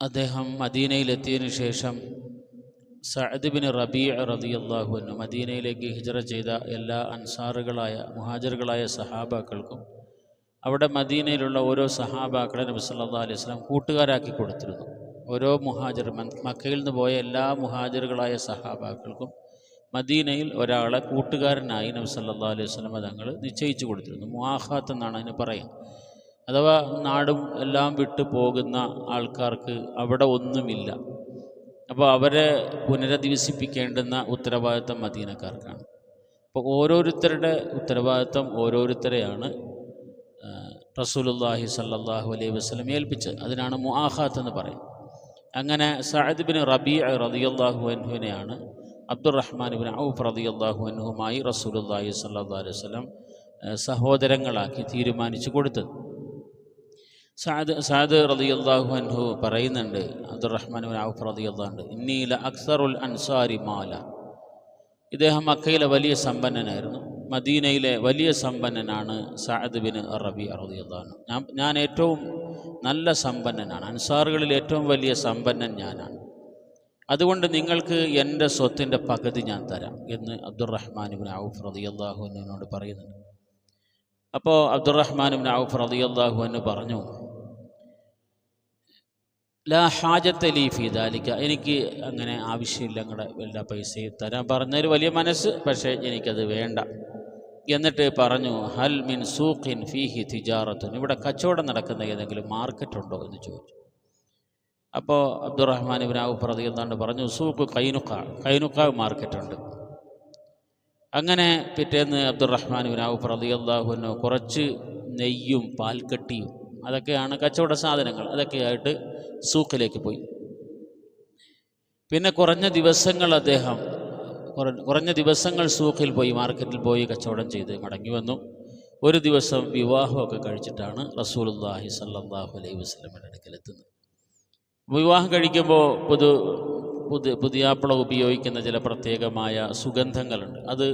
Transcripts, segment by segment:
അദ്ദേഹം മദീനയിലെത്തിയതിനു ശേഷം Saad bin റബീഅ റളിയല്ലാഹു അൻഹു, മദീനയിലേക്ക് ഹിജ്റ ചെയ്ത എല്ലാ അൻസാറുകളായ മുഹാജിറുകളായ സഹാബാക്കൾക്കും അവിടെ മദീനയിലുള്ള ഓരോ സഹാബാക്കളെ നബി സല്ലല്ലാഹു അലൈഹി വസല്ലം കൂട്ടുകാരാക്കി കൊടുത്തിരുന്നു. ഓരോ മുഹാജിർ, മക്കയിൽ നിന്ന് പോയ എല്ലാ മുഹാജിറുകളായ സഹാബാക്കൾക്കും മദീനയിൽ ഒരാളെ കൂട്ടുകാരനായി നബി സല്ലല്ലാഹു അലൈഹി വസല്ലം തങ്ങൾ നിശ്ചയിച്ചു കൊടുത്തിരുന്നു. മുആഖാത്ത് എന്നാണ് അതിന് പറയുന്നത്. അഥവാ നാടും എല്ലാം വിട്ടു പോകുന്ന ആൾക്കാർക്ക് അവിടെ ഒന്നുമില്ല, അപ്പോൾ അവരെ പുനരധിവസിപ്പിക്കേണ്ടുന്ന ഉത്തരവാദിത്തം മദീനക്കാർക്കാണ്. അപ്പോൾ ഓരോരുത്തരുടെ ഉത്തരവാദിത്തം ഓരോരുത്തരെയാണ് റസൂലുള്ളാഹി സ്വല്ലല്ലാഹു അലൈഹി വസല്ലം ഏൽപ്പിച്ചത്. അതിനാണ് മുആഖാത്ത് എന്ന് പറയും. അങ്ങനെ സഅദ് ബിൻ റബീഅ റളിയല്ലാഹു അൻഹുവിനെയാണ് അബ്ദുറഹ്മാൻ ബിൻ ഔഫ് റളിയല്ലാഹു അൻഹുമായി റസൂലുള്ളാഹി സ്വല്ലല്ലാഹു അലൈഹി വസല്ലം സഹോദരങ്ങളാക്കി തീരുമാനിച്ചു കൊടുത്തത്. സഅദ് റളിയല്ലാഹു അൻഹു പറയുന്നുണ്ട്, അബ്ദുറഹ്മാൻ ബിൻ ഔഫ് റളിയല്ലാഹു അൻഹു, ഇന്നി ലഅക്സറുൽ അൻസാരി മാല. ഇദ്ദേഹം മക്കയിലെ വലിയ സമ്പന്നനായിരുന്നു. മദീനയിലെ വലിയ സമ്പന്നനാണ് സഅദ് ബിൻ റബീഅ റളിയല്ലാഹു അൻഹു. ഞാൻ ഏറ്റവും നല്ല സമ്പന്നനാണ്, അൻസാറുകളിൽ ഏറ്റവും വലിയ സമ്പന്നൻ ഞാനാണ്. അതുകൊണ്ട് നിങ്ങൾക്ക് എൻ്റെ സ്വത്തിൻ്റെ പകുതി ഞാൻ തരാം എന്ന് അബ്ദുറഹ്മാൻ ബിൻ ഔഫ് റളിയല്ലാഹു അൻഹുവിനോട് പറയുന്നുണ്ട്. അപ്പോൾ അബ്ദുറഹ്മാൻ ബിൻ ഔഫ് റളിയല്ലാഹു അൻഹു പറഞ്ഞു, ലാ ഹാജത്ത ലീ ഫീ ദാലിക, എനിക്ക് അങ്ങനെ ആവശ്യമില്ല, നിങ്ങളുടെ എല്ലാ പൈസയും തരാൻ പറഞ്ഞൊരു വലിയ മനസ്സ്, പക്ഷേ എനിക്കത് വേണ്ട. എന്നിട്ട് പറഞ്ഞു, ഹൽ മിൻ സൂഖിൻ ഫീഹി തിജാറത്തുൻ, ഇവിടെ കച്ചവടം നടക്കുന്ന ഏതെങ്കിലും മാർക്കറ്റുണ്ടോ എന്ന് ചോദിച്ചു. അപ്പോൾ അബ്ദുറഹ്മാൻ ബിൻ ഔഫ് റളിയല്ലാഹു അൻഹു പറഞ്ഞു, സൂഖ് കൈനുഖ മാർക്കറ്റുണ്ട്. അങ്ങനെ പിറ്റേന്ന് അബ്ദുറഹ്മാൻ ബിൻ ഔഫ് റളിയല്ലാഹു അൻഹു കുറച്ച് നെയ്യും പാൽക്കട്ടിയും, അതൊക്കെയാണ് കച്ചവട സാധനങ്ങൾ, അതൊക്കെയായിട്ട് സൂക്കിലേക്ക് പോയി. പിന്നെ കുറഞ്ഞ ദിവസങ്ങൾ സൂക്കിൽ പോയി, മാർക്കറ്റിൽ പോയി കച്ചവടം ചെയ്ത് മടങ്ങി വന്നു. ഒരു ദിവസം വിവാഹമൊക്കെ കഴിച്ചിട്ടാണ് റസൂലുള്ളാഹി സ്വല്ലല്ലാഹു അലൈഹി വസല്ലമയുടെ അടുക്കലെത്തുന്നത്. വിവാഹം കഴിക്കുമ്പോൾ പുതിയാപ്പിള ഉപയോഗിക്കുന്ന ചില പ്രത്യേകമായ സുഗന്ധങ്ങളുണ്ട്. അത്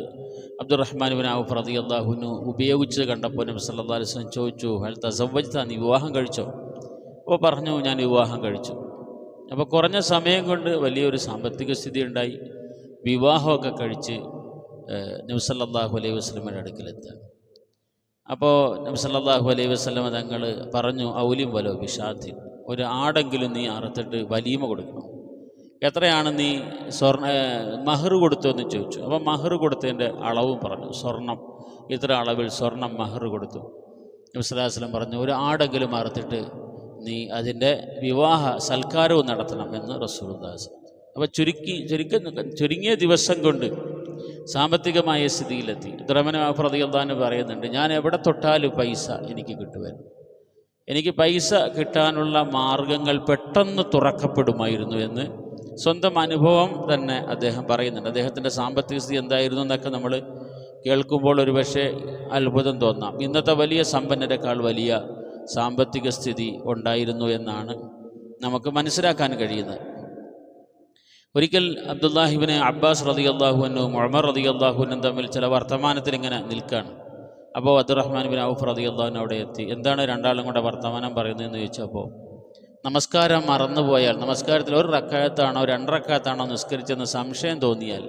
അബ്ദുറഹ്മാൻ ബിൻ ഔഫ് റളിയല്ലാഹു അൻഹു ഉപയോഗിച്ച് കണ്ടപ്പോൾ നബി സല്ലല്ലാഹു അലൈഹി വസല്ലം ചോദിച്ചു, ഹൽ തസവ്വജ്ത, നീ വിവാഹം കഴിച്ചോ? അപ്പോൾ പറഞ്ഞു, ഞാൻ വിവാഹം കഴിച്ചു. അപ്പോൾ കുറഞ്ഞ സമയം കൊണ്ട് വലിയൊരു സാമ്പത്തിക സ്ഥിതി ഉണ്ടായി. വിവാഹമൊക്കെ കഴിച്ച് നബി സല്ലല്ലാഹു അലൈഹി വസല്ലമയുടെ അടുക്കലെത്തുക. അപ്പോൾ നബി സല്ലല്ലാഹു അലൈഹി വസല്ലം തങ്ങൾ പറഞ്ഞു, ഔലിം വലോ ബിഷാത്തിൻ, ഒരു ആടെങ്കിലും നീ അറുത്തിട്ട് വലീമ കൊടുക്കണം. എത്രയാണ് നീ മഹർ കൊടുത്തോ എന്ന് ചോദിച്ചു. അപ്പോൾ മഹർ കൊടുത്തതിൻ്റെ അളവും പറഞ്ഞു, സ്വർണം ഇത്ര അളവിൽ സ്വർണം മഹർ കൊടുത്തു. നബി സല്ലല്ലാഹു അലൈഹി വസല്ലം പറഞ്ഞു, ഒരു ആടെങ്കിലും അറുത്തിട്ട് നീ അതിൻ്റെ വിവാഹ സൽക്കാരവും നടത്തണം എന്ന് റസൂലുള്ളാഹി. അപ്പോൾ ചുരുങ്ങിയ ദിവസം കൊണ്ട് സാമ്പത്തികമായ സ്ഥിതിയിലെത്തി. അബ്ദുറഹ്മാൻ ഔഫ് റളിയല്ലാഹു അൻഹു പറയുന്നുണ്ട്, ഞാൻ എവിടെ തൊട്ടാലും പൈസ എനിക്ക് കിട്ടുമായിരുന്നു. എനിക്ക് പൈസ കിട്ടാനുള്ള മാർഗങ്ങൾ പെട്ടെന്ന് തുറക്കപ്പെടുമായിരുന്നു എന്ന് സ്വന്തം അനുഭവം തന്നെ അദ്ദേഹം പറയുന്നുണ്ട്. അദ്ദേഹത്തിൻ്റെ സാമ്പത്തിക സ്ഥിതി എന്തായിരുന്നു എന്നൊക്കെ നമ്മൾ കേൾക്കുമ്പോൾ ഒരു പക്ഷേ അത്ഭുതം തോന്നാം. ഇന്നത്തെ വലിയ സമ്പന്നരെക്കാൾ വലിയ സാമ്പത്തിക സ്ഥിതി ഉണ്ടായിരുന്നു എന്നാണ് നമുക്ക് മനസ്സിലാക്കാൻ കഴിയുന്നത്. ഒരിക്കൽ അബ്ദുല്ലാഹിബ്നു അബ്ബാസ് റളിയല്ലാഹു അൻഹുവും ഉമർ റളിയല്ലാഹു അൻഹുവും തമ്മിൽ ചില വർത്തമാനത്തിൽ ഇങ്ങനെ നിൽക്കുകയാണ്. അപ്പോൾ അബ്ദുറഹ്മാൻ ബിൻ ഔഫ് റളിയല്ലാഹു അൻഹു അവിടെ എത്തി. എന്താണ് രണ്ടാളും കൂടെ വർത്തമാനം പറയുന്നതെന്ന് ചോദിച്ചപ്പോൾ, നമസ്കാരം മറന്നുപോയാൽ, നമസ്കാരത്തിൽ ഒരു റക്അത്താണോ 2 റക്അത്താണോ നിസ്കരിച്ചെന്ന് സംശയം തോന്നിയാൽ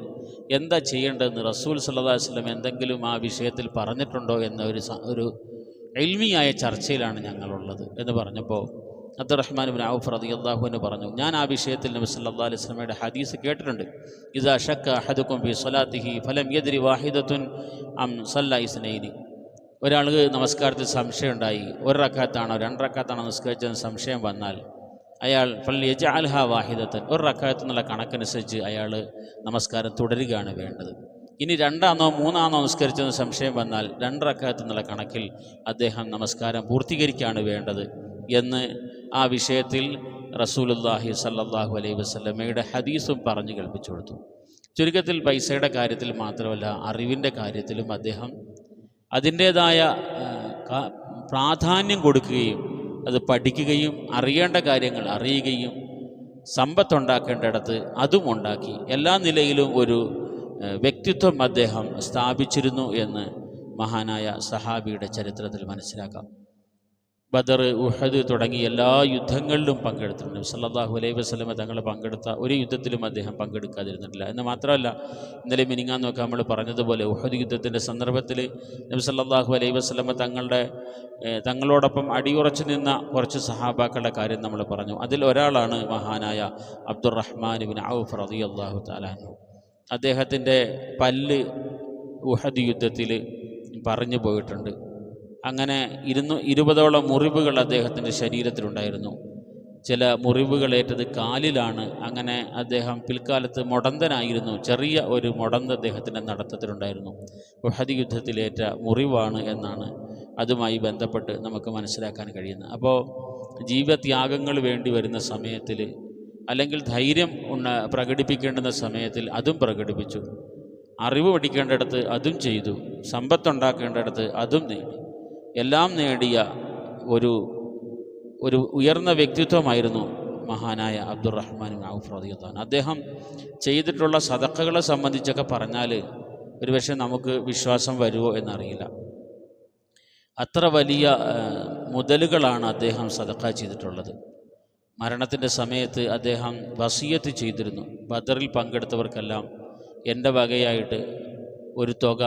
എന്താ ചെയ്യേണ്ടതെന്ന് റസൂൽ സല്ലല്ലാഹു അലൈഹി വസല്ലം എന്തെങ്കിലും ആ വിഷയത്തിൽ പറഞ്ഞിട്ടുണ്ടോ എന്ന ഒരു ഇൽമിയായ ചർച്ചയിലാണ് ഞങ്ങളുള്ളത് എന്ന് പറഞ്ഞപ്പോൾ അബ്ദുറഹ്മാൻ ബിൻ ഔഫ് റളിയല്ലാഹു അൻഹു പറഞ്ഞു, ഞാൻ ആ വിഷയത്തിൽ നബി സല്ലല്ലാഹു അലൈഹി വസല്ലമയുടെ ഹദീസ് കേട്ടിട്ടുണ്ട്. ഇദാ ശക്ക അഹദുക്കും ഫി സ്വലാത്തിഹി ഫലം യദ്രി വാഹിദത്തുൻ അം സല്ല ഇസ്നൈനി, ഒരാൾക്ക് നമസ്കാരത്തിൽ സംശയം ഉണ്ടായി, 1 റക്അത്താണോ 2 റക്അത്താണോ നിസ്കരിച്ചെന്ന് സംശയം വന്നാൽ അയാൾ ഫൽ യജ്അൽഹ വാഹിദത്തൻ, 1 റക്അത്ത് എന്നുള്ള കണക്കനുസരിച്ച് അയാൾ നമസ്കാരം തുടരുകയാണ് വേണ്ടത്. ഇനി 2ആണോ 3ആണോ നിസ്കരിച്ചെന്ന് സംശയം വന്നാൽ 2 റക്അത്ത് എന്നുള്ള കണക്കിൽ അദ്ദേഹം നമസ്കാരം പൂർത്തീകരിക്കുകയാണ് വേണ്ടത് എന്ന് ആ വിഷയത്തിൽ റസൂലുള്ളാഹി സ്വല്ലല്ലാഹു അലൈഹി വസല്ലമയുടെ ഹദീസും പറഞ്ഞു കേൾപ്പിച്ചു കൊടുത്തു. ചുരുക്കത്തിൽ പൈസയുടെ കാര്യത്തിൽ മാത്രമല്ല, അറിവിൻ്റെ കാര്യത്തിലും അദ്ദേഹം അതിൻ്റേതായ പ്രാധാന്യം കൊടുക്കുകയും അത് പഠിക്കുകയും അറിയേണ്ട കാര്യങ്ങൾ അറിയുകയും സമ്പത്തുണ്ടാക്കേണ്ടിടത്ത് അതും ഉണ്ടാക്കി എല്ലാ നിലയിലും ഒരു വ്യക്തിത്വം അദ്ദേഹം സ്ഥാപിച്ചിരുന്നു എന്ന് മഹാനായ സഹാബിയുടെ ചരിത്രത്തിൽ മനസ്സിലാക്കാം. ബദർ, ഉഹദ് തുടങ്ങി എല്ലാ യുദ്ധങ്ങളിലും പങ്കെടുത്തിട്ടുണ്ട്. നബി സല്ലല്ലാഹു അലൈഹി വസല്ലമ തങ്ങൾ പങ്കെടുത്ത ഒരു യുദ്ധത്തിലും അദ്ദേഹം പങ്കെടുക്കാതിരുന്നിട്ടില്ല. എന്ന് മാത്രമല്ല, ഇന്നലെ മിനിങ്ങാന്നൊക്കെ നമ്മൾ പറഞ്ഞതുപോലെ ഉഹദ് യുദ്ധത്തിൻ്റെ സന്ദർഭത്തിൽ നബി സല്ലല്ലാഹു അലൈഹി വസല്ലമ തങ്ങളോടൊപ്പം അടിയുറച്ചു നിന്ന കുറച്ച് സഹാബാക്കളുടെ കാര്യം നമ്മൾ പറഞ്ഞു. അതിൽ ഒരാളാണ് മഹാനായ അബ്ദുറഹ്മാൻ ഇബ്നു ഔഫ് റളിയല്ലാഹു തആല അൻഹു. അദ്ദേഹത്തിൻ്റെ പല്ല് ഉഹദ് യുദ്ധത്തിൽ പറഞ്ഞു പോയിട്ടുണ്ട്. അങ്ങനെ 20ഓളം മുറിവുകൾ അദ്ദേഹത്തിൻ്റെ ശരീരത്തിലുണ്ടായിരുന്നു. ചില മുറിവുകളേറ്റത് കാലിലാണ്. അങ്ങനെ അദ്ദേഹം പിൽക്കാലത്ത് മുടന്തനായിരുന്നു. ചെറിയ ഒരു മുടന്ത് അദ്ദേഹത്തിൻ്റെ നടത്തത്തിലുണ്ടായിരുന്നു. ഉഹദ് യുദ്ധത്തിലേറ്റ മുറിവാണ് എന്നാണ് അതുമായി ബന്ധപ്പെട്ട് നമുക്ക് മനസ്സിലാക്കാൻ കഴിയുന്നത്. അപ്പോൾ ജീവത്യാഗങ്ങൾ വേണ്ടി വരുന്ന സമയത്തിൽ, അല്ലെങ്കിൽ ധൈര്യം പ്രകടിപ്പിക്കേണ്ടുന്ന സമയത്തിൽ അതും പ്രകടിപ്പിച്ചു. അറിവ് പഠിക്കേണ്ടിടത്ത് അതും ചെയ്തു. സമ്പത്തുണ്ടാക്കേണ്ടിടത്ത് അതും നേടി. എല്ലാം നേടിയ ഒരു ഉയർന്ന വ്യക്തിത്വമായിരുന്നു മഹാനായ അബ്ദുറഹ്മാൻ ഇബ്നു ഔഫ് റളിയല്ലാഹു അൻഹു. അദ്ദേഹം ചെയ്തിട്ടുള്ള സദഖകളെ സംബന്ധിച്ചൊക്കെ പറഞ്ഞാൽ ഒരുപക്ഷെ നമുക്ക് വിശ്വാസം വരുമോ എന്നറിയില്ല. അത്ര വലിയ മുതലുകളാണ് അദ്ദേഹം സദഖ ചെയ്തിട്ടുള്ളത്. മരണത്തിൻ്റെ സമയത്ത് അദ്ദേഹം വസിയത്ത് ചെയ്തിരുന്നു, ബദറിൽ പങ്കെടുത്തവർക്കെല്ലാം എൻ്റെ വകയായിട്ട് ഒരു തുക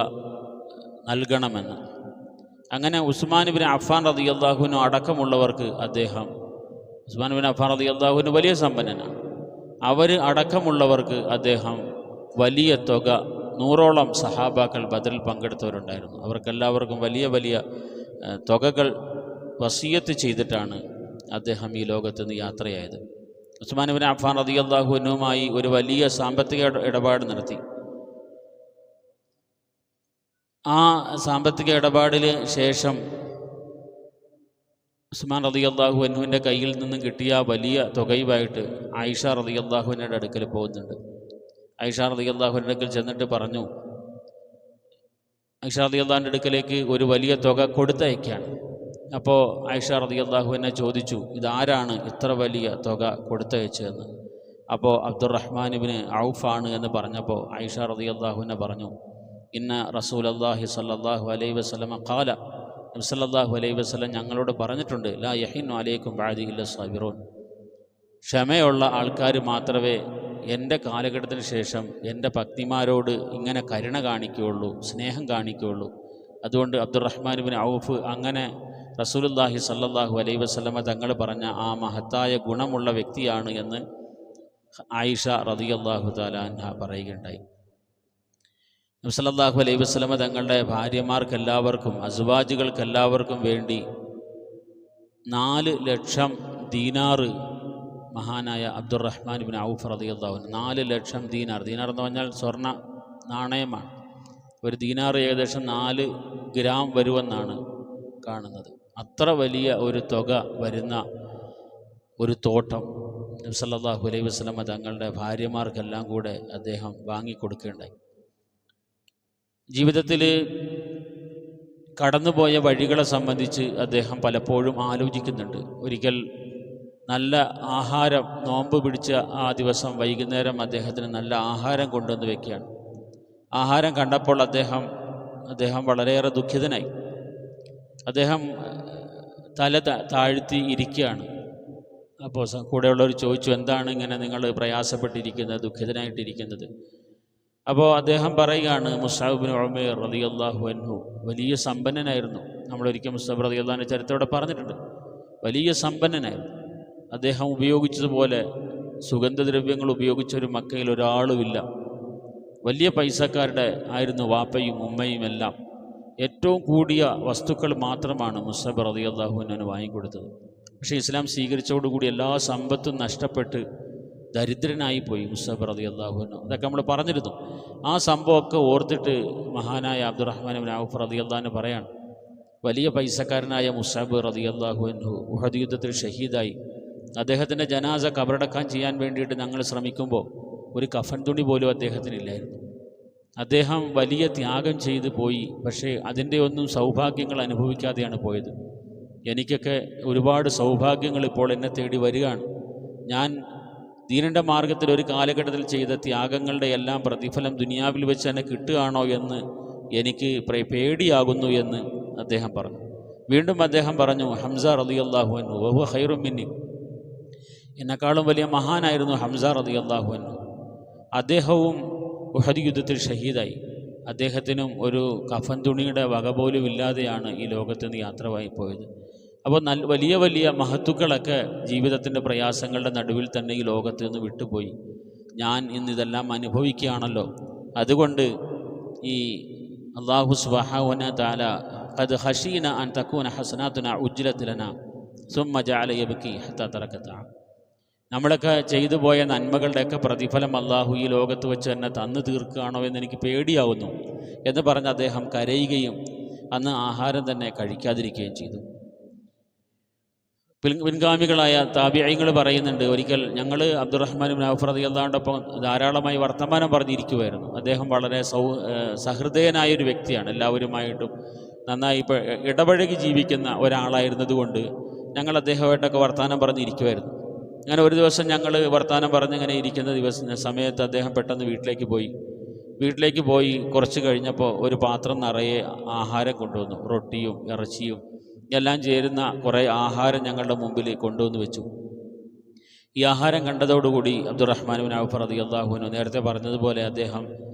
നൽകണമെന്ന്. അങ്ങനെ ഉസ്മാൻ ഇബ്നു അഫ്ഫാൻ റളിയല്ലാഹു അൻഹു അടക്കമുള്ളവർക്ക് ഉസ്മാൻ ഇബ്നു അഫ്ഫാൻ റളിയല്ലാഹു അൻഹു വലിയ സമ്പന്നനാണ്. അവർ അടക്കമുള്ളവർക്ക് അദ്ദേഹം വലിയ തുക, 100ഓളം സഹാബാക്കൾ ബദറിൽ പങ്കെടുത്തവരുണ്ടായിരുന്നു. അവർക്കെല്ലാവർക്കും വലിയ വലിയ തുകകൾ വസിയത്ത് ചെയ്തിട്ടാണ് അദ്ദേഹം ഈ ലോകത്ത് നിന്ന് യാത്രയായത്. ഉസ്മാൻ ഇബ്നു അഫ്ഫാൻ റളിയല്ലാഹു അൻഹുമായി ഒരു വലിയ സാമ്പത്തിക ഇടപാട് നടത്തി. ആ സാമ്പത്തിക ഇടപാടിന് ശേഷം ഉസ്മാൻ റളിയല്ലാഹു അൻഹുവിൻ്റെ കയ്യിൽ നിന്നും കിട്ടിയ വലിയ തുകയുമായിട്ട് ആയിഷ റളിയല്ലാഹു അൻഹയുടെ അടുക്കൽ പോകുന്നുണ്ട്. ആയിഷ റളിയല്ലാഹു അൻഹയുടെ അടുക്കൽ ചെന്നിട്ട് പറഞ്ഞു, ആയിഷ റളിയല്ലാഹു അൻഹയുടെ അടുക്കലേക്ക് ഒരു വലിയ തുക കൊടുത്തയക്കുകയാണ്. അപ്പോൾ ആയിഷ റളിയല്ലാഹു അൻഹ ചോദിച്ചു, ഇതാരാണ് ഇത്ര വലിയ തുക കൊടുത്തയച്ചതെന്ന്. അപ്പോൾ അബ്ദുറഹ്മാൻ ഇബ്നു ഔഫാണ് എന്ന് പറഞ്ഞപ്പോൾ ആയിഷ റളിയല്ലാഹു അൻഹ പറഞ്ഞു, ഇന്ന റസൂലല്ലാഹി സ്വല്ലല്ലാഹു അലൈഹി വസല്ലമ ഖാല, നബി സല്ലല്ലാഹു അലൈഹി വസല്ലം ഞങ്ങളോട് പറഞ്ഞിട്ടുണ്ട്, ലാ യഹിന്നു അലൈക്കും ബഅദി ഇല്ല സാബിറൂൻ, ക്ഷമയുള്ള ആൾക്കാർ മാത്രമേ എൻ്റെ കാലഘട്ടത്തിന് ശേഷം എൻ്റെ പത്നിമാരോട് ഇങ്ങനെ കരുണ കാണിക്കുകയുള്ളൂ, സ്നേഹം കാണിക്കുകയുള്ളൂ. അതുകൊണ്ട് അബ്ദുറഹ്മാൻ ഇബ്നു ഔഫ് അങ്ങനെ റസൂലുള്ളാഹി സ്വല്ലല്ലാഹു അലൈഹി വസല്ലമ തങ്ങൾ പറഞ്ഞ ആ മഹത്തായ ഗുണമുള്ള വ്യക്തിയാണ് എന്ന് ആയിഷ റളിയല്ലാഹു തആല അൻഹ പറയുകയുണ്ടായി. നബി സല്ലല്ലാഹു അലൈഹി വസല്ലമ തങ്ങളുടെ ഭാര്യമാർക്കെല്ലാവർക്കും, അസ്വാജുകൾക്കെല്ലാവർക്കും വേണ്ടി 4 ലക്ഷം ദീനാറ് മഹാനായ അബ്ദുറഹ്മാൻ ഇബ്നു ഔഫ് റളിയല്ലാഹു അൻഹു, 4 ലക്ഷം ദീനാർ. ദീനാർ എന്ന് പറഞ്ഞാൽ സ്വർണ്ണ നാണയമാണ്. ഒരു ദീനാർ ഏകദേശം 4 ഗ്രാം വരുമെന്നാണ് കാണുന്നത്. അത്ര വലിയ ഒരു തുക വരുന്ന ഒരു തോട്ടം നബി സല്ലല്ലാഹു അലൈഹി വസല്ലമ തങ്ങളുടെ ഭാര്യമാർക്കെല്ലാം കൂടെ അദ്ദേഹം വാങ്ങിക്കൊടുക്കുകയുണ്ടായി. ജീവിതത്തിൽ കടന്നുപോയ വഴികളെ സംബന്ധിച്ച് അദ്ദേഹം പലപ്പോഴും ആലോചിക്കുന്നുണ്ട്. ഒരിക്കൽ നല്ല ആഹാരം, നോമ്പ് പിടിച്ച ആ ദിവസം വൈകുന്നേരം അദ്ദേഹത്തിന് നല്ല ആഹാരം കൊണ്ടുവന്ന് വയ്ക്കുകയാണ്. ആഹാരം കണ്ടപ്പോൾ അദ്ദേഹം വളരെയേറെ ദുഃഖിതനായി. അദ്ദേഹം തല താഴ്ത്തി ഇരിക്കുകയാണ്. അപ്പോൾ കൂടെയുള്ളവർ ചോദിച്ചു, എന്താണ് ഇങ്ങനെ നിങ്ങൾ പ്രയാസപ്പെട്ടിരിക്കുന്നത്, ദുഃഖിതനായിട്ടിരിക്കുന്നത്? അപ്പോൾ അദ്ദേഹം പറയുകയാണ്, മുസ്അബ് ഇബ്നു ഉമൈർ റളിയല്ലാഹു അൻഹു വലിയ സമ്പന്നനായിരുന്നു. നമ്മളൊരിക്കൽ മുസ്അബ് റളിയല്ലാഹു അൻഹു ചരിത്രത്തോടെ പറഞ്ഞിട്ടുണ്ട്. വലിയ സമ്പന്നനായിരുന്നു. അദ്ദേഹം ഉപയോഗിച്ചതുപോലെ സുഗന്ധദ്രവ്യങ്ങൾ ഉപയോഗിച്ചൊരു മക്കയിൽ ഒരാളുമില്ല. വലിയ പൈസക്കാരുടെ ആയിരുന്നു വാപ്പയും ഉമ്മയും എല്ലാം. ഏറ്റവും കൂടിയ വസ്തുക്കൾ മാത്രമാണ് മുസ്അബ് റളിയല്ലാഹു അൻഹുവിന് വാങ്ങിക്കൊടുത്തത്. പക്ഷേ ഇസ്ലാം സ്വീകരിച്ചതോടുകൂടി എല്ലാ സമ്പത്തും നഷ്ടപ്പെട്ട് ദരിദ്രനായിപ്പോയി മുസ്അബ് റളിയല്ലാഹു അൻഹു. അതൊക്കെ നമ്മൾ പറഞ്ഞിരുന്നു. ആ സംഭവമൊക്കെ ഓർത്തിട്ട് മഹാനായ അബ്ദുറഹ്മാൻ ഇബ്നു ഔഫ് റളിയല്ലാഹു അൻഹു പറയാണ്, വലിയ പൈസക്കാരനായ മുസ്അബ് റളിയല്ലാഹു അൻഹു ഉഹദ് യുദ്ധത്തിൽ ഷഹീദായി. അദ്ദേഹത്തിൻ്റെ ജനാസ കബറടക്കാൻ ചെയ്യാൻ വേണ്ടിയിട്ട് ഞങ്ങൾ ശ്രമിക്കുമ്പോൾ ഒരു കഫൻ തുണി പോലും അദ്ദേഹത്തിനില്ലായിരുന്നു. അദ്ദേഹം വലിയ ത്യാഗം ചെയ്തു പോയി. പക്ഷേ അതിൻ്റെ ഒന്നും സൗഭാഗ്യങ്ങൾ അനുഭവിക്കാതെയാണ് പോയത്. എനിക്കൊക്കെ ഒരുപാട് സൗഭാഗ്യങ്ങൾ ഇപ്പോൾ എന്നെ തേടി വരികയാണ്. ഞാൻ ദീനിൻ്റെ മാർഗത്തിൽ ഒരു കാലഘട്ടത്തിൽ ചെയ്ത ത്യാഗങ്ങളുടെ എല്ലാം പ്രതിഫലം ദുനിയാവിൽ വെച്ച് തന്നെ കിട്ടുകയാണോ എന്ന് എനിക്ക് പേടിയാകുന്നു എന്ന് അദ്ദേഹം പറഞ്ഞു. വീണ്ടും അദ്ദേഹം പറഞ്ഞു, ഹംസ റളിയല്ലാഹു അൻഹു വഹുവ ഖൈറും മിന്നി, എന്നെക്കാളും വലിയ മഹാനായിരുന്നു ഹംസ റളിയല്ലാഹു അൻഹു. അദ്ദേഹവും ഉഹദ് യുദ്ധത്തിൽ ഷഹീദായി. അദ്ദേഹത്തിനും ഒരു കഫൻ തുണിയുടെ വക പോലും ഇല്ലാതെയാണ് ഈ ലോകത്ത് നിന്ന് യാത്രയായി പോയത്. അപ്പോൾ വലിയ വലിയ മഹത്തുക്കളൊക്കെ ജീവിതത്തിൻ്റെ പ്രയാസങ്ങളുടെ നടുവിൽ തന്നെ ഈ ലോകത്ത് നിന്ന് വിട്ടുപോയി. ഞാൻ ഇന്നിതെല്ലാം അനുഭവിക്കുകയാണല്ലോ. അതുകൊണ്ട് ഈ അല്ലാഹു സുബ്ഹാനഹു വ തആല ഖദ് ഖശീന അൻ തകൂന ഹസനാതുന ഉജ്ലത് ലനാ സുമ്മ ജഅല യബ്കി ഹത്താ തറകത. നമ്മളൊക്കെ ചെയ്തു പോയ നന്മകളുടെയൊക്കെ പ്രതിഫലം അല്ലാഹു ഈ ലോകത്ത് വെച്ച് തന്നെ തന്നു തീർക്കുകയാണോ എന്ന് എനിക്ക് പേടിയാവുന്നു എന്ന് പറഞ്ഞ് അദ്ദേഹം കരയുകയും അന്ന് ആഹാരം തന്നെ കഴിക്കാതിരിക്കുകയും ചെയ്തു. പിൻഗാമികളായ താബിഈങ്ങൾ പറയുന്നുണ്ട്, ഒരിക്കൽ ഞങ്ങൾ അബ്ദുറഹ്മാൻ ഇബ്നു ഔഫ് റളിയല്ലാഹുവിനോടൊപ്പം ധാരാളമായി വർത്തമാനം പറഞ്ഞിരിക്കുമായിരുന്നു. അദ്ദേഹം വളരെ സഹൃദയനായൊരു വ്യക്തിയാണ്. എല്ലാവരുമായിട്ടും നന്നായി ഇടപഴകി ജീവിക്കുന്ന ഒരാളായിരുന്നതുകൊണ്ട് ഞങ്ങൾ അദ്ദേഹമായിട്ടൊക്കെ വർത്തമാനം പറഞ്ഞിരിക്കുമായിരുന്നു. അങ്ങനെ ഒരു ദിവസം ഞങ്ങൾ വർത്തമാനം പറഞ്ഞിങ്ങനെ ഇരിക്കുന്ന സമയത്ത് അദ്ദേഹം പെട്ടെന്ന് വീട്ടിലേക്ക് പോയി കുറച്ച് കഴിഞ്ഞപ്പോൾ ഒരു പാത്രം നിറയെ ആഹാരം കൊണ്ടുവന്നു. റൊട്ടിയും ഇറച്ചിയും എല്ലാം ചേരുന്ന കുറേ ആഹാരം ഞങ്ങളുടെ മുമ്പിൽ കൊണ്ടുവന്ന് വെച്ചു. ഈ ആഹാരം കണ്ടതോടുകൂടി അബ്ദുറഹ്മാൻ ഇബ്നു ഔഫ് റളിയല്ലാഹു അൻഹു നേരത്തെ പറഞ്ഞതുപോലെ അദ്ദേഹം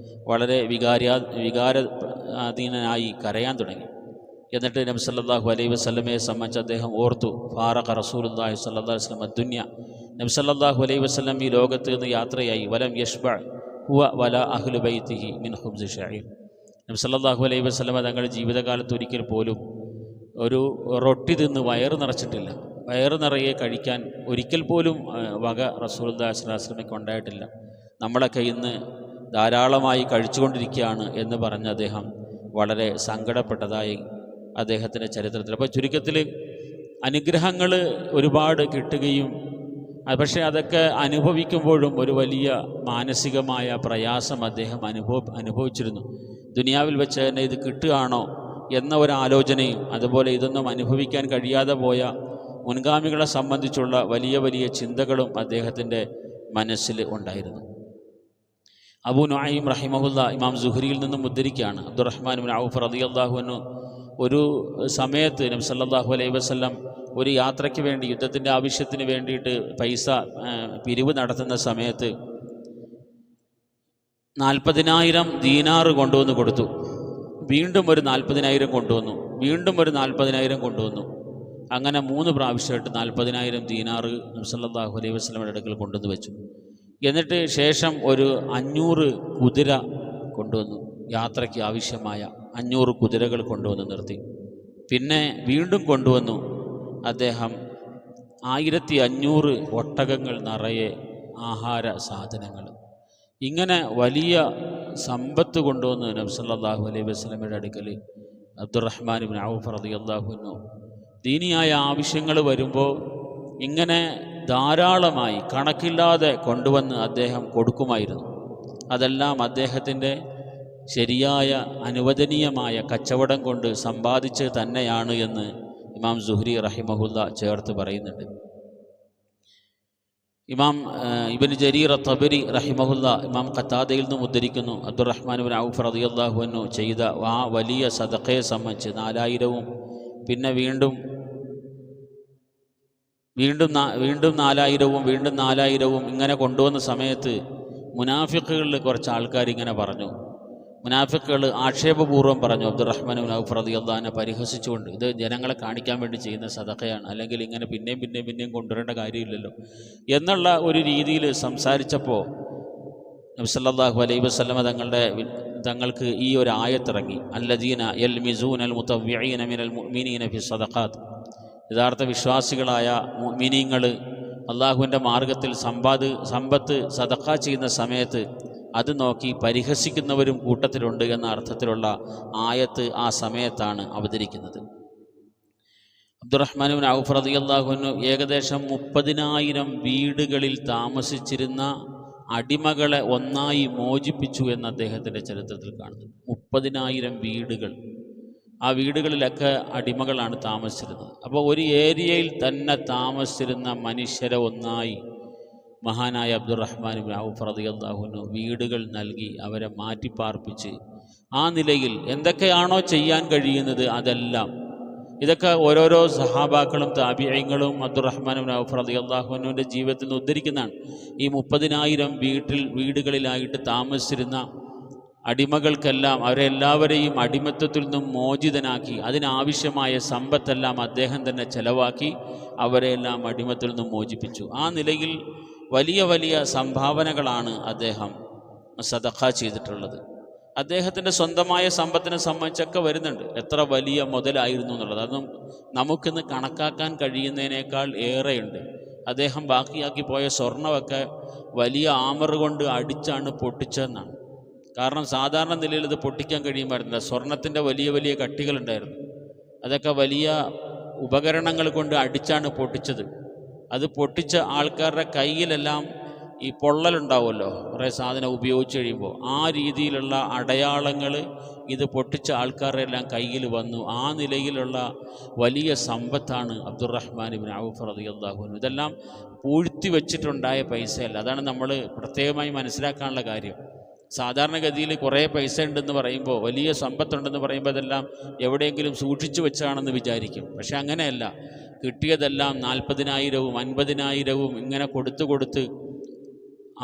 വളരെ വികാരാധീനനായി കരയാൻ തുടങ്ങി. എന്നിട്ട് നബി സല്ലല്ലാഹു അലൈഹി വസല്ലമയെ സംബന്ധിച്ച് അദ്ദേഹം ഓർത്തു. ഫാറഖ റസൂലുള്ളാഹി സ്വല്ലല്ലാഹു അലൈഹി വസല്ലം അദ്ദുനിയ, നബി സല്ലല്ലാഹു അലൈഹി വസല്ലം ഈ ലോകത്ത് നിന്ന് യാത്രയായി. വലം യശ്ബഅ ഹുവ വല അഹ്ലു ബൈതിഹി മിൻ ഖുബ്സി ശഈർ. നബി സല്ലല്ലാഹു അലൈഹി വസല്ലം തങ്ങളുടെ ജീവിതകാലത്ത് ഒരിക്കൽ പോലും ഒരു റൊട്ടി തിന്ന് വയറ് നിറച്ചിട്ടില്ല. വയറ് നിറയെ കഴിക്കാൻ ഒരിക്കൽ പോലും വക റസൂലുള്ളാഹി സ്വല്ലല്ലാഹു അലൈഹി വസല്ലമയ്ക്ക് ഉണ്ടായിട്ടില്ല. നമ്മളൊക്കെ ഇന്ന് ധാരാളമായി കഴിച്ചുകൊണ്ടിരിക്കുകയാണ് എന്ന് പറഞ്ഞ് അദ്ദേഹം വളരെ സങ്കടപ്പെട്ടതായി അദ്ദേഹത്തിൻ്റെ ചരിത്രത്തിൽ. അപ്പോൾ ചുരുക്കത്തിൽ അനുഗ്രഹങ്ങൾ ഒരുപാട് കിട്ടുകയും പക്ഷേ അതൊക്കെ അനുഭവിക്കുമ്പോഴും ഒരു വലിയ മാനസികമായ പ്രയാസം അദ്ദേഹം അനുഭവിച്ചിരുന്നു. ദുനിയാവിൽ വെച്ച് തന്നെ ഇത് കിട്ടുകയാണോ എന്ന ഒരാലോചനയും അതുപോലെ ഇതൊന്നും അനുഭവിക്കാൻ കഴിയാതെ പോയ മുൻഗാമികളെ സംബന്ധിച്ചുള്ള വലിയ വലിയ ചിന്തകളും അദ്ദേഹത്തിൻ്റെ മനസ്സിൽ ഉണ്ടായിരുന്നു. അബൂ നുഐം റഹിമഹുല്ല ഇമാം സുഹ്രിയിൽ നിന്നും ഉദ്ധരിക്കുകയാണ്, അബ്ദുറഹ്മാൻ ഇബ്നു ഔഫ് റളിയല്ലാഹു അൻഹു ഒരു സമയത്ത് നബി സല്ലല്ലാഹു അലൈഹി വസല്ലം ഒരു യാത്രയ്ക്ക് വേണ്ടി, യുദ്ധത്തിൻ്റെ ആവശ്യത്തിന് വേണ്ടിയിട്ട് പൈസ പിരിവ് നടത്തുന്ന സമയത്ത് 40,000 ദീനാറ് കൊണ്ടുവന്ന് കൊടുത്തു. വീണ്ടും ഒരു 40,000 കൊണ്ടുവന്നു, വീണ്ടും ഒരു 40,000 കൊണ്ടുവന്നു. അങ്ങനെ 3 പ്രാവശ്യമായിട്ട് 40,000 ദീനാറ് നബി സല്ലല്ലാഹു അലൈഹി വസല്ലമയുടെ അടുക്കൽ കൊണ്ടുവന്ന് വെച്ചു. എന്നിട്ട് ശേഷം ഒരു 500 കുതിര കൊണ്ടുവന്നു. യാത്രയ്ക്ക് ആവശ്യമായ 500 കുതിരകൾ കൊണ്ടുവന്ന് നിർത്തി. പിന്നെ വീണ്ടും കൊണ്ടുവന്നു അദ്ദേഹം 1500 ഒട്ടകങ്ങൾ നിറയെ ആഹാര സാധനങ്ങൾ. ഇങ്ങനെ വലിയ സമ്പത്ത് കൊണ്ടുവന്ന് നബി സല്ലല്ലാഹു അലൈഹി വസല്ലമയുടെ അടുക്കൽ അബ്ദുറഹ്മാൻ ഇബ്നു ഔഫ് റളിയല്ലാഹു അൻഹു ദീനിയായ ആവശ്യങ്ങൾ വരുമ്പോൾ ഇങ്ങനെ ധാരാളമായി കണക്കില്ലാതെ കൊണ്ടുവന്ന് അദ്ദേഹം കൊടുക്കുമായിരുന്നു. അതെല്ലാം അദ്ദേഹത്തിൻ്റെ ശരിയായ അനുവദനീയമായ കച്ചവടം കൊണ്ട് സമ്പാദിച്ച് തന്നെയാണ് എന്ന് ഇമാം സുഹ്രി റഹിമഹുല്ല ചേർത്ത് പറയുന്നുണ്ട്. ഇമാം ഇബ്നു ജരീർ തബരി റഹിമഹുല്ല ഇമാം ഖത്താദയിൽ നിന്നും ഉദ്ധരിക്കുന്നു, അബ്ദുറഹ്മാൻ ഇബ്നു ഔഫ് റളിയല്ലാഹു അൻഹു ചെയ്ത ആ വലിയ സദഖയെ സംബന്ധിച്ച് 4000-ഉം പിന്നെ വീണ്ടും 4000-ഉം വീണ്ടും 4000-ഉം ഇങ്ങനെ കൊണ്ടുവന്ന സമയത്ത് മുനാഫിഖുകളിൽ കുറച്ച് ആൾക്കാർ ഇങ്ങനെ പറഞ്ഞു. മുനാഫിഖുകൾ ആക്ഷേപപൂർവ്വം പറഞ്ഞു, അബ്ദുറഹ്മാൻ ഇബ്നു ഔഫ് റളിയല്ലാഹു അൻഹു പരിഹസിച്ചുകൊണ്ട്, ഇത് ജനങ്ങളെ കാണിക്കാൻ വേണ്ടി ചെയ്യുന്ന സദഖയാണ്, അല്ലെങ്കിൽ ഇങ്ങനെ പിന്നെയും കൊണ്ടുവരേണ്ട കാര്യമില്ലല്ലോ എന്നുള്ള ഒരു രീതിയിൽ സംസാരിച്ചപ്പോൾ നബി സല്ലല്ലാഹു അലൈഹി വസല്ലമ തങ്ങൾക്ക് ഈ ഒരു ആയത്തിറങ്ങി, അല്ലദീന യൽമിസൂനൽ മുതവ്വിഈന മിനൽ മുഅ്മിനീന ഫി സദഖാത്ത്. യഥാർത്ഥ വിശ്വാസികളായ മുഅ്മിനീങ്ങൾ അള്ളാഹുവിൻ്റെ മാർഗത്തിൽ സമ്പത്ത് സദഖ ചെയ്യുന്ന സമയത്ത് അത് നോക്കി പരിഹസിക്കുന്നവരും കൂട്ടത്തിലുണ്ട് എന്ന അർത്ഥത്തിലുള്ള ആയത്ത് ആ സമയത്താണ് അവതരിക്കുന്നത്. അബ്ദുറഹ്മാൻ ഇബ്നു ഔഫ് റളിയല്ലാഹു അൻഹു ഏകദേശം 30,000 വീടുകളിൽ താമസിച്ചിരുന്ന അടിമകളെ ഒന്നായി മോചിപ്പിച്ചു എന്ന് അദ്ദേഹത്തിൻ്റെ ചരിത്രത്തിൽ കാണുന്നു. 30,000 വീടുകൾ, ആ വീടുകളിലൊക്കെ അടിമകളാണ് താമസിച്ചിരുന്നത്. അപ്പോൾ ഒരു ഏരിയയിൽ തന്നെ താമസിച്ചിരുന്ന മനുഷ്യരെ ഒന്നായി മഹാനായ അബ്ദുറഹ്മാൻ ഇബ്നു ഔഫ് റളിയല്ലാഹു അൻഹു വീടുകൾ നൽകി അവരെ മാറ്റിപ്പാർപ്പിച്ച് ആ നിലയിൽ എന്തൊക്കെയാണോ ചെയ്യാൻ കഴിയുന്നത് അതെല്ലാം ഇതൊക്കെ ഓരോരോ സഹാബാക്കളും താബിഈങ്ങളും അബ്ദുറഹ്മാൻ ഇബ്നു ഔഫ് റളിയല്ലാഹു അൻഹുവിൻ്റെ ജീവിതത്തിൽ നിന്ന് ഉദ്ധരിക്കുന്നതാണ്. ഈ 30,000 വീടുകളിലായിട്ട് താമസിച്ചിരുന്ന അടിമകൾക്കെല്ലാം അവരെല്ലാവരെയും അടിമത്തത്തിൽ നിന്നും മോചിതനാക്കി അതിനാവശ്യമായ സമ്പത്തെല്ലാം അദ്ദേഹം തന്നെ ചെലവാക്കി അവരെല്ലാം അടിമത്തിൽ നിന്നും മോചിപ്പിച്ചു. ആ നിലയിൽ വലിയ വലിയ സംഭാവനകളാണ് അദ്ദേഹം സദഖ ചെയ്തിട്ടുള്ളത്. അദ്ദേഹത്തിൻ്റെ സ്വന്തമായ സമ്പത്തിനെ സംബന്ധിച്ചൊക്കെ വരുന്നുണ്ട്, എത്ര വലിയ മുതലായിരുന്നു എന്നുള്ളത്. അതൊന്നും നമുക്കിന്ന് കണക്കാക്കാൻ കഴിയുന്നതിനേക്കാൾ ഏറെയുണ്ട്. അദ്ദേഹം ബാക്കിയാക്കി പോയ സ്വർണ്ണമൊക്കെ വലിയ ആമർ കൊണ്ട് അടിച്ചാണ് പൊട്ടിച്ചതെന്നാണ്. കാരണം സാധാരണ നിലയിൽ ഇത് പൊട്ടിക്കാൻ കഴിയുമായിരുന്നില്ല. സ്വർണത്തിൻ്റെ വലിയ വലിയ കട്ടികളുണ്ടായിരുന്നു, അതൊക്കെ വലിയ ഉപകരണങ്ങൾ കൊണ്ട് അടിച്ചാണ് പൊട്ടിച്ചത്. അത് പൊട്ടിച്ച ആൾക്കാരുടെ കയ്യിലെല്ലാം ഈ പൊള്ളലുണ്ടാവുമല്ലോ കുറേ സാധനം ഉപയോഗിച്ച് കഴിയുമ്പോൾ, ആ രീതിയിലുള്ള അടയാളങ്ങൾ ഇത് പൊട്ടിച്ച ആൾക്കാരുടെ എല്ലാം കയ്യിൽ വന്നു. ആ നിലയിലുള്ള വലിയ സമ്പത്താണ് അബ്ദുറഹ്മാൻ ഇബ്നു ഔഫ് റളിയല്ലാഹു അൻഹു. ഇതെല്ലാം പൂഴ്ത്തി വെച്ചിട്ടുണ്ടായ പൈസയല്ല. അതാണ് നമ്മൾ പ്രത്യേകമായി മനസ്സിലാക്കാനുള്ള കാര്യം. സാധാരണഗതിയിൽ കുറേ പൈസ ഉണ്ടെന്ന് പറയുമ്പോൾ, വലിയ സമ്പത്തുണ്ടെന്ന് പറയുമ്പോൾ അതെല്ലാം എവിടെയെങ്കിലും സൂക്ഷിച്ചു വെച്ചാണെന്ന് വിചാരിക്കും. പക്ഷെ അങ്ങനെയല്ല. കിട്ടിയതെല്ലാം 40,000-വും 50,000-വും ഇങ്ങനെ കൊടുത്ത്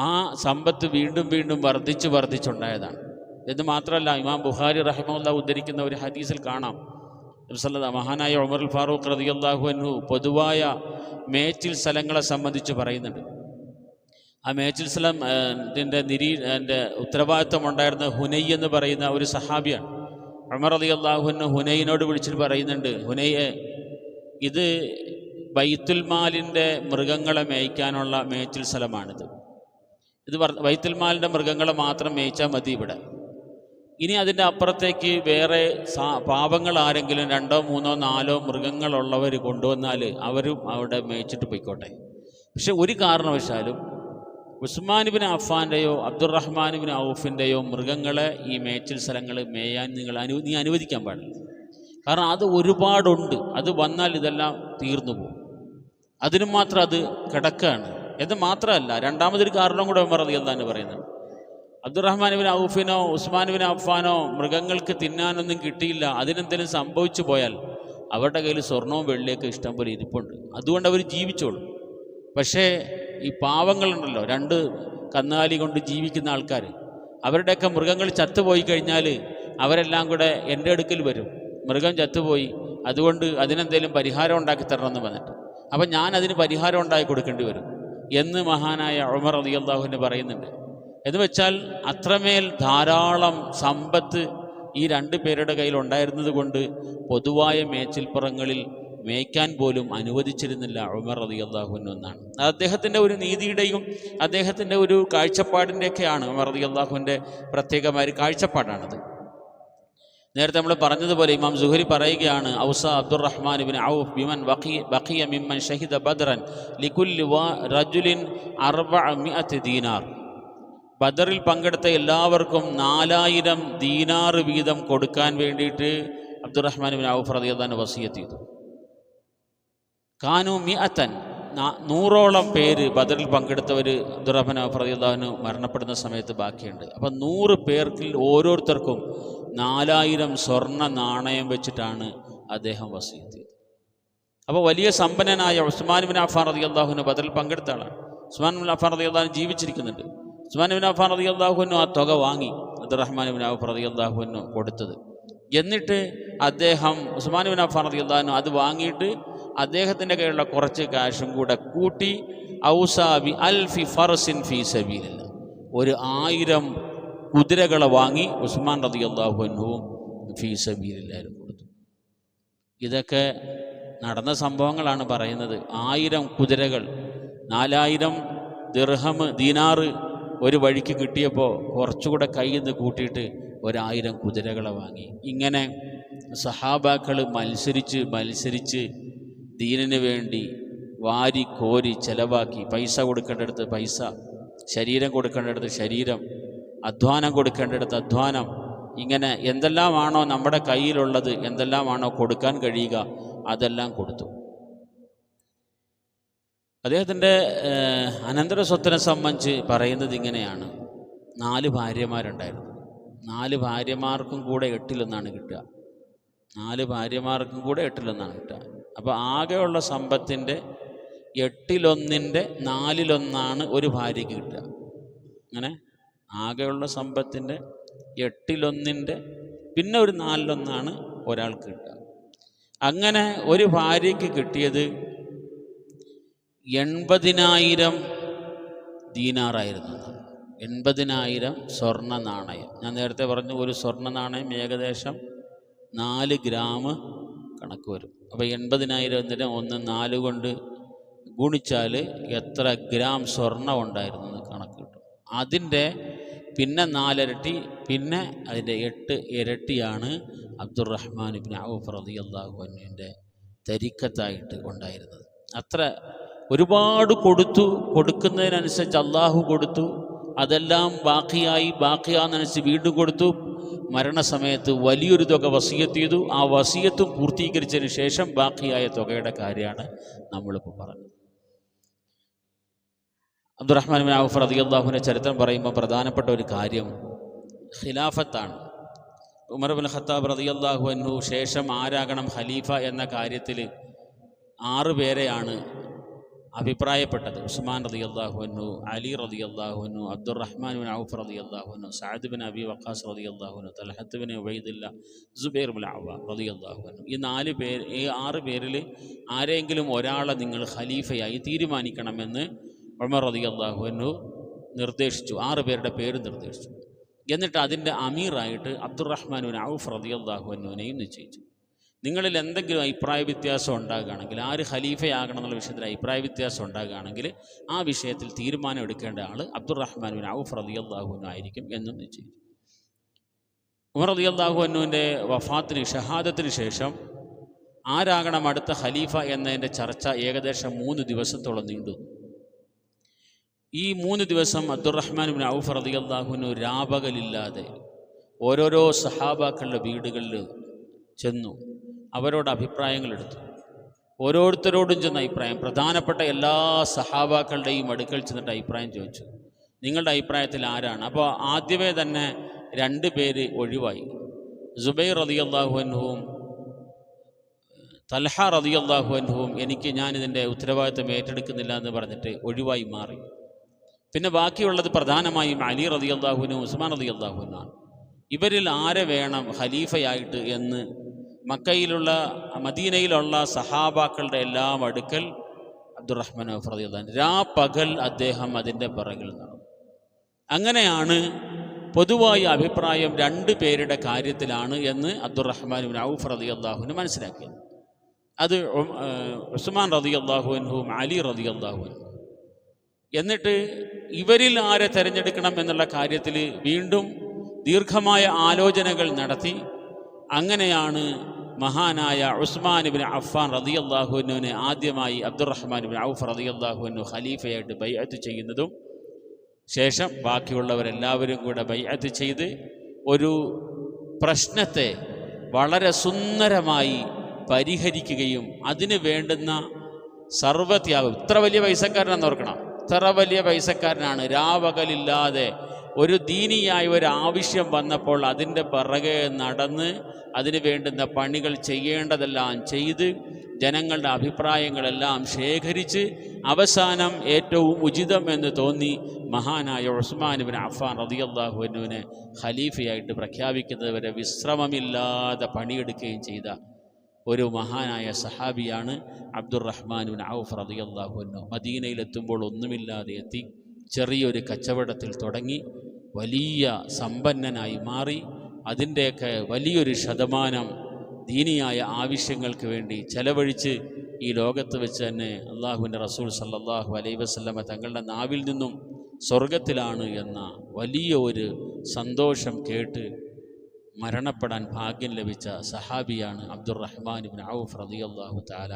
ആ സമ്പത്ത് വീണ്ടും വീണ്ടും വർദ്ധിച്ചുണ്ടായതാണ്. എന്ന് മാത്രമല്ല, ഇമാം ബുഖാരി റഹിമഹുല്ലാഹ് ഉദ്ധരിക്കുന്ന ഒരു ഹദീസിൽ കാണാം, മഹാനായ ഉമറുൽ ഫാറൂഖ് റളിയല്ലാഹു അൻഹു പൊതുവായ മേച്ചിൽ സ്ഥലങ്ങളെ സംബന്ധിച്ച് പറയുന്നുണ്ട്. ആ മേച്ചിൽ സ്ഥലം എൻ്റെ ഉത്തരവാദിത്വം ഉണ്ടായിരുന്ന ഹുനൈ എന്ന് പറയുന്ന ഒരു സഹാബിയാണ്. ഉമർ റളിയല്ലാഹു അൻഹു ഹുനൈനോട് വിളിച്ചിട്ട് പറയുന്നുണ്ട്, ഹുനൈയെ, ഇത് ബൈത്തുൽ മാലിൻ്റെ മൃഗങ്ങളെ മേയ്ക്കാനുള്ള മേച്ചിൽ സ്ഥലമാണിത്. ഇത് ബൈത്തുൽ മാലിൻ്റെ മൃഗങ്ങളെ മാത്രം മേയ്ച്ചാൽ മതി ഇവിടെ. ഇനി അതിൻ്റെ അപ്പുറത്തേക്ക് വേറെ പാവങ്ങൾ ആരെങ്കിലും 2, 3, 4 മൃഗങ്ങളുള്ളവർ കൊണ്ടുവന്നാൽ അവരും അവിടെ മേയ്ച്ചിട്ട് പോയിക്കോട്ടെ. പക്ഷെ ഒരു കാരണവശാലും ഉസ്മാൻ ഇബ്നു അഫ്ഫാൻ്റെയോ അബ്ദുറഹ്മാൻ ഇബ്നു ഔഫിൻ്റെയോ മൃഗങ്ങളെ ഈ മേച്ചിൽ സ്ഥലങ്ങൾ മേയാൻ നീ അനുവദിക്കാൻ പാടില്ല. കാരണം അത് ഒരുപാടുണ്ട്, അത് വന്നാൽ ഇതെല്ലാം തീർന്നു പോകും. അതിനും മാത്രം അത് കിടക്കുകയാണ്. എന്ന് മാത്രമല്ല, രണ്ടാമതൊരു കാരണം കൂടെ ഉമർ റളിയല്ലാഹു അൻഹു പറയുന്നത്, അബ്ദുറഹ്മാൻ ഇബ്നു ഔഫിനോ ഉസ്മാൻ ഇബ്നു അഫ്ഫാനോ മൃഗങ്ങൾക്ക് തിന്നാനൊന്നും കിട്ടിയില്ല, അതിനെന്തെങ്കിലും സംഭവിച്ചു പോയാൽ അവരുടെ കയ്യിൽ സ്വർണവും വെള്ളിയൊക്കെ ഇഷ്ടം പോലെ ഇരിപ്പുണ്ട്, അതുകൊണ്ട് അവർ ജീവിച്ചോളും. പക്ഷേ ഈ പാവങ്ങളുണ്ടല്ലോ, 2 കന്നുകാലി കൊണ്ട് ജീവിക്കുന്ന ആൾക്കാർ, അവരുടെയൊക്കെ മൃഗങ്ങൾ ചത്തുപോയി കഴിഞ്ഞാൽ അവരെല്ലാം കൂടെ എൻ്റെ അടുക്കൽ വരും, മൃഗം ചത്തുപോയി, അതുകൊണ്ട് അതിനെന്തെങ്കിലും പരിഹാരം ഉണ്ടാക്കി തരണമെന്ന് പറഞ്ഞിട്ട്. അപ്പം ഞാൻ അതിന് പരിഹാരം ഉണ്ടാക്കി കൊടുക്കേണ്ടി വരും എന്ന് മഹാനായ ഉമർ റളിയല്ലാഹു അൻഹു പറയുന്നുണ്ട്. എന്ന് വെച്ചാൽ അത്രമേൽ ധാരാളം സമ്പത്ത് ഈ 2 പേരുടെ കയ്യിൽ ഉണ്ടായിരുന്നത് കൊണ്ട് പൊതുവായ മേച്ചിൽപ്പുറങ്ങളിൽ മേയ്ക്കാൻ പോലും അനുവദിച്ചിരുന്നില്ല ഉമർ റളിയല്ലാഹു അൻഹു എന്നാണ്. അദ്ദേഹത്തിൻ്റെ ഒരു നീതിയുടെയും അദ്ദേഹത്തിൻ്റെ ഒരു കാഴ്ചപ്പാടിൻ്റെയൊക്കെയാണ് ഉമർ റളിയല്ലാഹുവിൻ്റെ പ്രത്യേകമായ ഒരു കാഴ്ചപ്പാടാണത്. നേരത്തെ നമ്മൾ പറഞ്ഞതുപോലെ ഇമാം സുഹരി പറയുകയാണ്, ഔസ അബ്ദുറഹ്മാൻ ഇബ്നു ഔഫ് ബിമൻ ബഖിയ മിമ്മൻ ഷഹിദ ബദ്റൻ ലികുല്ലി റജുലിൻ 400 ദീനാർ. ബദറിൽ പങ്കെടുത്ത എല്ലാവർക്കും 4000 ദീനാർ വീതം കൊടുക്കാൻ വേണ്ടിയിട്ട് അബ്ദുറഹ്മാൻ ഇബ്നു ഔഫ് റളിയല്ലാഹു അൻഹു വസിയത്ത് ചെയ്തു. കാനു മിഅത്തൻ, 100ഓളം പേര് ബദറിൽ പങ്കെടുത്തവർ അബ്ദുറഹ്മാൻ ഔഫ് റളിയല്ലാഹു അൻഹു മരണപ്പെടുന്ന സമയത്ത് ബാക്കിയുണ്ട്. അപ്പം 100 പേർക്ക് ഓരോരുത്തർക്കും 4000 സ്വർണ്ണ നാണയം വെച്ചിട്ടാണ് അദ്ദേഹം വസിയത്ത് ചെയ്തത്. അപ്പോൾ വലിയ സമ്പന്നനായ ഉസ്മാൻ ഇബ്നു അഫ്ഫാൻ റളിയല്ലാഹു അൻഹു ബദറിൽ പങ്കെടുത്ത ആളാണ്. ഉസ്മാൻ ഇബ്നു അഫ്ഫാൻ റളിയല്ലാഹു അൻഹു ജീവിച്ചിരിക്കുന്നുണ്ട്. ഉസ്മാൻ ഇബ്നു അഫ്ഫാൻ റളിയല്ലാഹു അൻഹു ആ തുക വാങ്ങി അബ്ദുറഹ്മാൻ ഇബ്നു ഔഫ് റളിയല്ലാഹു അൻഹു കൊടുത്തത്. എന്നിട്ട് അദ്ദേഹം ഉസ്മാൻ ഇബ്നു അഫ്ഫാൻ റളിയല്ലാഹു അൻഹു അത് വാങ്ങിയിട്ട് അദ്ദേഹത്തിൻ്റെ കയ്യിലുള്ള കുറച്ച് കാശും കൂടെ കൂട്ടി ഔസാ ബി അൽഫി ഫർസിൻ ഫീ സബീലില്ലാഹ്, 1000 കുതിരകളെ വാങ്ങി ഉസ്മാൻ റളിയല്ലാഹു അൻഹു ഫീ സബീലില്ലാഹ് കൊടുത്തു. ഇതൊക്കെ നടന്ന സംഭവങ്ങളാണ് പറയുന്നത്. 1000 കുതിരകൾ, 4000 ദിർഹം ദീനാറ് ഒരു വഴിക്ക് കിട്ടിയപ്പോൾ കുറച്ചുകൂടെ കയ്യിൽ നിന്ന് കൂട്ടിയിട്ട് 1000 കുതിരകളെ വാങ്ങി. ഇങ്ങനെ സഹാബാക്കൾ മത്സരിച്ച് ദീനിന് വേണ്ടി വാരി കോരി ചെലവാക്കി, പൈസ കൊടുക്കേണ്ടടുത്ത് പൈസ, ശരീരം കൊടുക്കേണ്ടടുത്ത് ശരീരം, അധ്വാനം കൊടുക്കേണ്ടടുത്ത് അധ്വാനം, ഇങ്ങനെ എന്തെല്ലാമാണോ നമ്മുടെ കയ്യിലുള്ളത്, എന്തെല്ലാമാണോ കൊടുക്കാൻ കഴിയുക അതെല്ലാം കൊടുത്തു. അദ്ദേഹത്തിൻ്റെ അനന്തര സ്വത്തിനെ സംബന്ധിച്ച് പറയുന്നത് ഇങ്ങനെയാണ്, 4 ഭാര്യമാരുണ്ടായിരുന്നു. 4 ഭാര്യമാർക്കും കൂടെ 8-1 കിട്ടുക. 4 ഭാര്യമാർക്കും കൂടെ 8-1 കിട്ടുക. അപ്പോൾ ആകെയുള്ള സമ്പത്തിൻ്റെ 8-1 4 ഒരു ഭാര്യയ്ക്ക് കിട്ടുക. അങ്ങനെ ആകെയുള്ള സമ്പത്തിൻ്റെ 8-1 പിന്നെ ഒരു 4 ഒരാൾക്ക് കിട്ടുക. അങ്ങനെ ഒരു ഭാര്യയ്ക്ക് കിട്ടിയത് 80,000 ദീനാറായിരുന്നു. 80,000 സ്വർണ്ണ നാണയം. ഞാൻ നേരത്തെ പറഞ്ഞു ഒരു സ്വർണ്ണ നാണയം ഏകദേശം 4 ഗ്രാം കണക്ക് വരും. അപ്പോൾ 80,000 ഒന്ന് 4 കൊണ്ട് ഗുണിച്ചാൽ എത്ര ഗ്രാം സ്വർണ്ണം ഉണ്ടായിരുന്നു എന്ന് കണക്ക് കിട്ടും. അതിൻ്റെ പിന്നെ 4 ഇരട്ടി, പിന്നെ അതിൻ്റെ 8 ഇരട്ടിയാണ് അബ്ദുറഹ്മാൻ ഇബ്നു ഔഫ് റളിയല്ലാഹു അൻഹുവിൻ്റെ തരിക്കത്തായിട്ട് ഉണ്ടായിരുന്നത്. അത്ര ഒരുപാട് കൊടുക്കുന്നതിനനുസരിച്ച് അള്ളാഹു കൊടുത്തു. അതെല്ലാം ബാക്കിയാന്നനുസരിച്ച് വീണ്ടും കൊടുത്തു. മരണസമയത്ത് വലിയൊരു തുക വസിയത്ത് ചെയ്തു. ആ വസിയത്തും പൂർത്തീകരിച്ചതിന് ശേഷം ബാക്കിയായ തുകയുടെ കാര്യമാണ് നമ്മളിപ്പോൾ പറഞ്ഞത്. അബ്ദുറഹ്മാൻ ഇബ്നു ഔഫ് റളിയല്ലാഹുവിൻ്റെ ചരിത്രം പറയുമ്പോൾ പ്രധാനപ്പെട്ട ഒരു കാര്യം ഖിലാഫത്താണ്. ഉമർ ഇബ്നു ഖത്താബ് റളിയല്ലാഹു അൻഹു ശേഷം ആരാകണം ഖലീഫ എന്ന കാര്യത്തിൽ 6 പേരെയാണ് അഭിപ്രായപ്പെട്ടത്. ഉസ്മാൻ റളിയല്ലാഹു അൻഹു, അലി റളിയല്ലാഹു അൻഹു, അബ്ദുറഹ്മാൻ ഇബ്നു ഔഫ് റളിയല്ലാഹു അൻഹു, സഅദ് ബിൻ അബി വഖാസ് റളിയല്ലാഹു അൻഹു, തൽഹത്ത് ബിൻ ഉബൈദില്ല, സുബൈർ ബിൻ അവ്വാം റളിയല്ലാഹു അൻഹു. ഈ 6 പേരിൽ ആരെങ്കിലും ഒരാളെ നിങ്ങൾ ഖലീഫയായി തീരുമാനിക്കണമെന്ന് ഉമർ റളിയല്ലാഹു അൻഹു നിർദ്ദേശിച്ചു. 6 പേരുടെ പേര് നിർദ്ദേശിച്ചു. എന്നിട്ട് അതിൻ്റെ അമീറായിട്ട് അബ്ദുറഹ്മാൻ ഇബ്നു ഔഫ് റളിയല്ലാഹു അൻഹുവിനെയും നിശ്ചയിച്ചു. നിങ്ങളിൽ എന്തെങ്കിലും അഭിപ്രായ വ്യത്യാസം ഉണ്ടാകുകയാണെങ്കിൽ, ആര് ഖലീഫയാകണം എന്നുള്ള വിഷയത്തിൽ അഭിപ്രായ വ്യത്യാസം ഉണ്ടാകുകയാണെങ്കിൽ ആ വിഷയത്തിൽ തീരുമാനം എടുക്കേണ്ട ആൾ അബ്ദുറഹ്മാൻ ഇബ്നു ഔഫ് റളിയല്ലാഹു അൻഹു ആയിരിക്കും എന്നും നിശ്ചയിച്ചു. ഉമർ റളിയല്ലാഹു അൻഹുവിൻ്റെ ഷഹാദത്തിന് ശേഷം ആരാകണം അടുത്ത ഖലീഫ എന്നതിൻ്റെ ചർച്ച ഏകദേശം 3 ദിവസത്തോളം നീണ്ടു. ഈ 3 ദിവസം അബ്ദുറഹ്മാൻ ഇബ്നു ഔഫ് റളിയല്ലാഹു അൻഹു രാപകലില്ലാതെ ഓരോരോ സഹാബാക്കളുടെ വീടുകളിൽ ചെന്നു. അവരോട് അഭിപ്രായങ്ങൾ എടുത്തു. ഓരോരുത്തരോടും ചെന്ന അഭിപ്രായം, പ്രധാനപ്പെട്ട എല്ലാ സഹാബാക്കളുടെയും അടുക്കൽ ചെന്നിട്ട് അഭിപ്രായം ചോദിച്ചു. നിങ്ങളുടെ അഭിപ്രായത്തിൽ ആരാണ്? അപ്പോൾ ആദ്യമേ തന്നെ 2 പേര് ഒഴിവായി. സുബൈർ റളിയല്ലാഹു അൻഹുവും തൽഹ റളിയല്ലാഹു അൻഹുവും ഞാനിതിൻ്റെ ഉത്തരവാദിത്വം ഏറ്റെടുക്കുന്നില്ല എന്ന് പറഞ്ഞിട്ട് ഒഴിവായി മാറി. പിന്നെ ബാക്കിയുള്ളത് പ്രധാനമായും അലി റളിയല്ലാഹു അൻഹു, ഉസ്മാൻ റളിയല്ലാഹു അൻഹു ആണ്. ഇവരിൽ ആരെ വേണം ഖലീഫയായിട്ട് എന്ന് മദീനയിലുള്ള സഹാബാക്കളുടെ എല്ലാം അടുക്കൽ അബ്ദുറഹ്മാൻ ഔഫ് റളിയല്ലാഹു അൻഹു രാപ്പകൽ അദ്ദേഹം അതിൻ്റെ പിറകിൽ നടന്നു. അങ്ങനെയാണ് പൊതുവായ അഭിപ്രായം 2 പേരുടെ കാര്യത്തിലാണ് എന്ന് അബ്ദുറഹ്മാൻ ഇബ്നു ഔഫ് റളിയല്ലാഹു അൻഹു മനസ്സിലാക്കിയത്. അത് ഉസ്മാൻ റളിയല്ലാഹു അൻഹുവും അലി റളിയല്ലാഹു അൻഹു. എന്നിട്ട് ഇവരിൽ ആരെ തിരഞ്ഞെടുക്കണം എന്നുള്ള കാര്യത്തിൽ വീണ്ടും ദീർഘമായ ആലോചനകൾ നടത്തി. അങ്ങനെയാണ് മഹാനായ ഉസ്മാൻ ഇബ്നു അഫ്ഫാൻ റളിയല്ലാഹു അൻഹുവിനെ ആദ്യമായി അബ്ദുറഹ്മാൻ ഇബ്നു ഔഫ് റളിയല്ലാഹു അൻഹു ഖലീഫയായിട്ട് ബൈഅത്ത് ചെയ്യുന്നതും ശേഷം ബാക്കിയുള്ളവരെല്ലാവരും കൂടെ ബൈഅത്ത് ചെയ്ത് ഒരു പ്രശ്നത്തെ വളരെ സുന്ദരമായി പരിഹരിക്കുകയും അതിന് വേണ്ടുന്ന സർവ്വത്യാഗം, ഇത്ര വലിയ പൈസക്കാരനാണെന്ന് ഓർക്കണം, ഇത്ര വലിയ പൈസക്കാരനാണ്, രാവകലില്ലാതെ ഒരു ദീനിയായ ഒരു ആവശ്യം വന്നപ്പോൾ അതിൻ്റെ പിറകെ നടന്ന് അതിന് വേണ്ടുന്ന പണികൾ ചെയ്യേണ്ടതെല്ലാം ചെയ്ത് ജനങ്ങളുടെ അഭിപ്രായങ്ങളെല്ലാം ശേഖരിച്ച് അവസാനം ഏറ്റവും ഉചിതം എന്ന് തോന്നി മഹാനായ ഉസ്മാൻ ഇബ്നു അഫ്ഫാൻ റളിയല്ലാഹു അൻഹുവിനെ ഖലീഫയായിട്ട് പ്രഖ്യാപിക്കുന്നത് വരെ വിശ്രമമില്ലാതെ പണിയെടുക്കുകയും ചെയ്ത ഒരു മഹാനായ സഹാബിയാണ് അബ്ദുറഹ്മാൻ ഇബ്നു ഔഫ് റളിയല്ലാഹു അൻഹു. മദീനയിലെത്തുമ്പോൾ ഒന്നുമില്ലാതെ എത്തി, ചെറിയൊരു കച്ചവടത്തിൽ തുടങ്ങി വലിയ സമ്പന്നനായി മാറി. അതിൻ്റെയൊക്കെ വലിയൊരു ശതമാനം ദീനിയായ ആവശ്യങ്ങൾക്ക് വേണ്ടി ചെലവഴിച്ച് ഈ ലോകത്ത് വെച്ച് തന്നെ അള്ളാഹുവിൻ്റെ റസൂൽ സല്ലല്ലാഹു അലൈഹി വസല്ലമ തങ്ങളുടെ നാവിൽ നിന്നും സ്വർഗത്തിലാണ് എന്ന വലിയ ഒരു സന്തോഷം കേട്ട് മരണപ്പെടാൻ ഭാഗ്യം ലഭിച്ച സഹാബിയാണ് അബ്ദുറഹ്മാൻ ഇബ്നു ഔഫ് റളിയല്ലാഹു തആല.